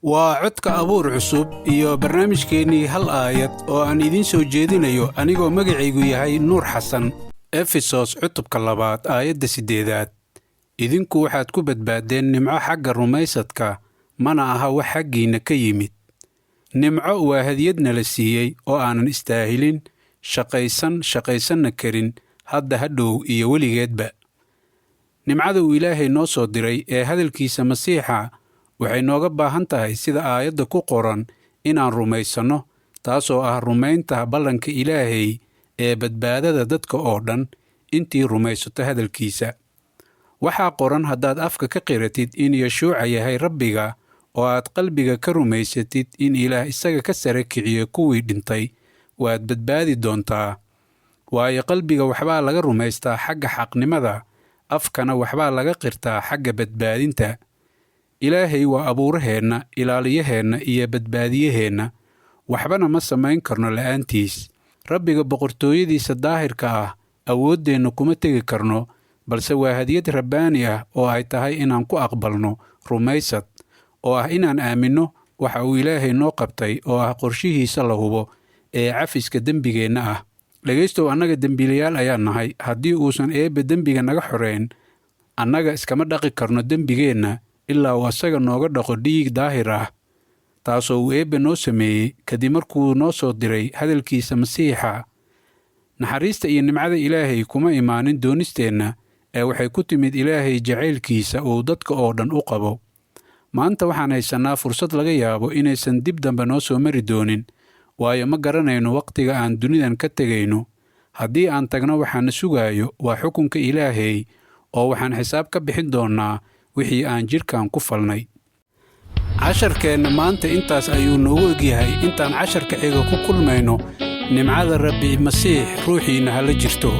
waa codka abuur cusub iyo barnaamijkeennii hal aayad oo aan idiin soo jeedinayo anigoo magacaygu yahay Nuur Xasan. Efesos cutubka 2 aayadda 8. Idinku waxaad ku badbaadeen nimco xagga rumaysadka, mana aha wax xaggiina ka yimid. Nimco waa hadiyadna la siiyey oo aanan istaahilin, shaqaysanna karin, hadda hadhow iyo weligeedba. Nimcada uu Ilaahay noo soo diray ee hadalkiisa Masiixa waxay nooga baahan tahay sida aayadda ku qoran inaan rumaysanno, taasoo ah rumaynta ballanka Ilaahay ee badbaadada dadka oo dhan intii rumaysato hadalkiisa. Waxaa qoran haddaad afka ka qiratid in Yeshuuca yahay Rabbiga oo aad qalbiga ka rumaysatid in Ilaah isaga ka sare kiciyo kuwii dhintay, waad badbaadi doontaa. Waayo qalbiga waxbaa laga rumaystaa xagga xaqnimada, afkana waxbaa laga qirtaa xagga badbaadinta. Ilaahay waa abuuraheenna, ilaaliyaheenna iyo badbaadiyaheenna. Waxbana ma samayn karno la'aantiis. Rabbiga boqortooyadiisa daahirka ah awooddeenna kuma tegi karno, balse waa hadiyad rabbaani ah oo ay tahay inaan ku aqbalno rumaysad, oo ah inaan aaminno waxa uu Ilaahay noo qabtay oo ah qorshihiisa la hubo ee cafiska dembigeenna ah. Dhegaystow, annaga dembiilayaal ayaan nahay. Haddii uusan Eebbe dembiga naga xoreyn, annaga iskama dhaqi karno dembigeenna ilaa uu asaga nooga dhaqo dhiig daahir ah, taasoo uu Eebbe noo sameeyey kadib markuu noo soo diray hadalkiisa Masiixa. Naxariista iyo nimcada Ilaahay kuma imaanin doonisteenna, ee waxay ku timid Ilaahay jacaylkiisa uu dadka oo dhan u qabo. Maanta waxaan haysannaa fursad laga yaabo inaysan dib dambe noo soo mari doonin, waayo ma garanayno waqtiga aan dunidan ka tegayno. Haddii aan tagno waxaana sugaayo waa xukunka Ilaahay, oo waxaan xisaab ka bixin doonnaa wixii aan jidhkan ku falnay. Casharkeenna maanta intaas ayuu noogu egyahay. Intaan casharka xiga ku kulmayno, nimcada Rabbi Masiix ruuxiina hala jirto.